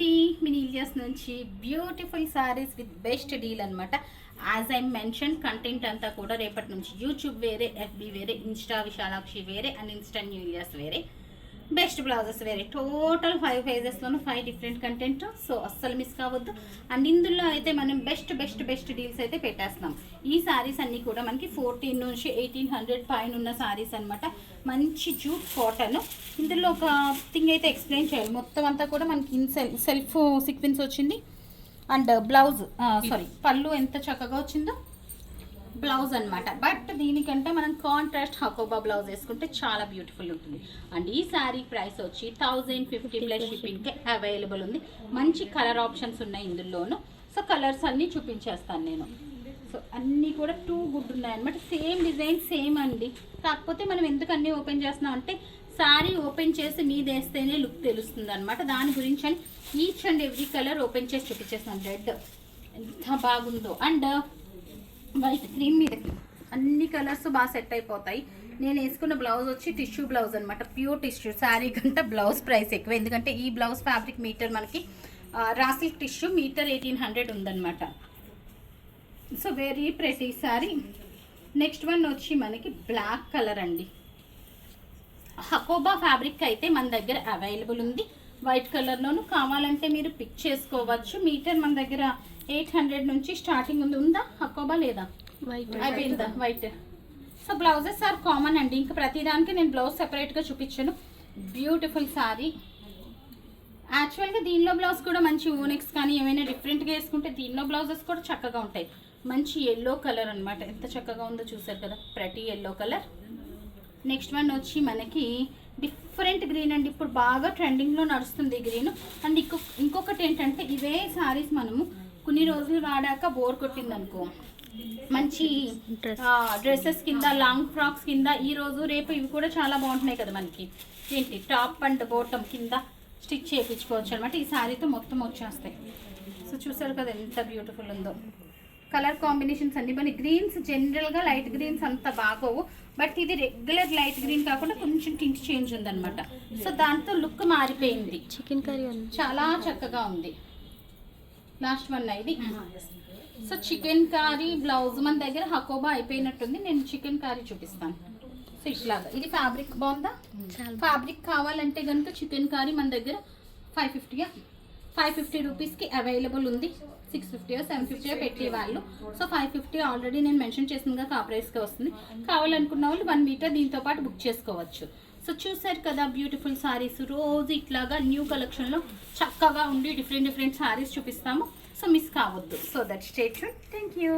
అండి, మినీలియస్ నుంచి beautiful saris with best deal అనమాట. యాజ్ ఐ మెన్షన్ కంటెంట్ అంతా కూడా రేపటి నుంచి యూట్యూబ్ వేరే, ఎఫ్బీ వేరే, ఇన్స్టా విశాలాక్షి వేరే అండ్ ఇన్స్టా న్యూలియస్ వేరే, బెస్ట్ బ్లౌజెస్ వేరే. Total 5 పేజెస్లోనూ 5 different content. సో అస్సలు మిస్ కావద్దు. అండ్ ఇందులో అయితే మనం బెస్ట్ డీల్స్ అయితే పెట్టేస్తున్నాం. ఈ సారీస్ అన్నీ కూడా మనకి 14 నుంచి 1800 పైన ఉన్న సారీస్ అనమాట. మంచి జూట్ కాటన్. ఇందులో ఒక థింగ్ అయితే ఎక్స్ప్లెయిన్ చేయాలి. మొత్తం అంతా కూడా మనకి సెల్ఫ్ సీక్వెన్స్ వచ్చింది. అండ్ బ్లౌజ్ పళ్ళు ఎంత చక్కగా వచ్చిందో బ్లౌజ్ అనమాట. బట్ దీనికంటే మనం కాంట్రాస్ట్ హకోబా బ్లౌజ్ వేసుకుంటే చాలా బ్యూటిఫుల్ ఉంటుంది. అండ్ ఈ శారీ ప్రైస్ వచ్చి 1050 ప్లస్ షిప్పింగ్కి అవైలబుల్ ఉంది. మంచి కలర్ ఆప్షన్స్ ఉన్నాయి ఇందులోను. సో కలర్స్ అన్నీ చూపించేస్తాను నేను. సో అన్నీ కూడా టూ గుడ్ ఉన్నాయి అనమాట. సేమ్ డిజైన్ సేమ్ అండి. కాకపోతే మనం ఎందుకు అన్నీ ఓపెన్ చేస్తున్నాం అంటే శారీ ఓపెన్ చేసి మీద వేస్తేనే లుక్ తెలుస్తుంది అనమాట. దాని గురించి అని each and every colour open చేసి చూపించేస్తాను. రెడ్ ఎంత బాగుందో అండ్ వైట్ క్రీమ్ మీదకి అన్ని కలర్స్ బాగా సెట్ అయిపోతాయి. నేను వేసుకున్న బ్లౌజ్ వచ్చి టిష్యూ బ్లౌజ్ అనమాట. Pure tissue. శారీ కంటే బ్లౌజ్ ప్రైస్ ఎక్కువ, ఎందుకంటే ఈ బ్లౌజ్ ఫ్యాబ్రిక్ మీటర్ మనకి రాసిల్క్ టిష్యూ మీటర్ 1800 ఉందన్నమాట. So very pretty sari. Next one వచ్చి మనకి బ్లాక్ కలర్ అండి. హకోబా ఫ్యాబ్రిక్ అయితే మన దగ్గర అవైలబుల్ ఉంది. వైట్ కలర్లోను కావాలంటే మీరు పిక్ చేసుకోవచ్చు. మీటర్ మన దగ్గర 800 నుంచి స్టార్టింగ్ ఉందా హకోబా? లేదా అయిపోయిందా white? So blouses are common అండి. ఇంకా ప్రతిదానికి నేను బ్లౌజ్ సెపరేట్గా చూపించాను. బ్యూటిఫుల్ శారీ. యాక్చువల్గా దీనిలో బ్లౌజ్ కూడా మంచి ఓనెక్స్ కానీ ఏమైనా డిఫరెంట్గా వేసుకుంటే దీనిలో బ్లౌజెస్ కూడా చక్కగా ఉంటాయి. మంచి ఎల్లో కలర్ అనమాట. ఎంత చక్కగా ఉందో చూసారు కదా, ప్రతి ఎల్లో కలర్. నెక్స్ట్ వన్ వచ్చి మనకి డిఫరెంట్ గ్రీన్ అండి. ఇప్పుడు బాగా ట్రెండింగ్లో నడుస్తుంది ఈ గ్రీన్. అండ్ ఇంకొకటి ఏంటంటే ఇవే శారీస్ మనము కొన్ని రోజులు వాడాక బోర్ కొట్టింది అనుకో, మంచి డ్రెస్సెస్ కింద, లాంగ్ ఫ్రాక్స్ కింద ఈ రోజు రేపు ఇవి కూడా చాలా బాగుంటున్నాయి కదా మనకి. ఏంటి టాప్ అండ్ బాటమ్ కింద స్టిచ్ చేయించుకోవచ్చు అనమాట. ఈ శారీతో మొత్తం వచ్చేస్తాయి. సో చూసారు కదా ఎంత బ్యూటిఫుల్ ఉందో. కలర్ కాంబినేషన్స్ అన్ని మన గ్రీన్స్ జనరల్గా లైట్ గ్రీన్స్ అంత బాగోవు. బట్ ఇది రెగ్యులర్ లైట్ గ్రీన్ కాకుండా కొంచెం టింట్ చేంజ్ ఉందన్నమాట. సో దాంతో లుక్ మారిపోయింది. చికెన్ కర్రీ చాలా చక్కగా ఉంది. లాస్ట్ వన్ ఇది. సో చికెన్ కర్రీ బ్లౌజ్ మన దగ్గర హకోబా అయిపోయినట్టుంది. నేను చికెన్ కర్రీ చూపిస్తాను. సో ఇట్లాగా ఇది ఫ్యాబ్రిక్ బాగుందా? ఫ్యాబ్రిక్ కావాలంటే కనుక చికెన్ కర్రీ మన దగ్గర 550 రూపీస్కి అవైలబుల్ ఉంది. 650 750 పెట్టే వాళ్ళు. సో 550 ఆల్రెడీ నేను మెన్షన్ చేసిందిగా ఆ ప్రైస్కి వస్తుంది. కావాలనుకున్న వాళ్ళు 1 మీటర్ దీంతో పాటు బుక్ చేసుకోవచ్చు. సో చూసారు కదా బ్యూటిఫుల్ సారీస్. రోజు ఇట్లాగా న్యూ కలెక్షన్లో చక్కగా ఉండి డిఫరెంట్ సారీస్ చూపిస్తాము. సో మిస్ కావద్దు. So that stay tune. Thank you.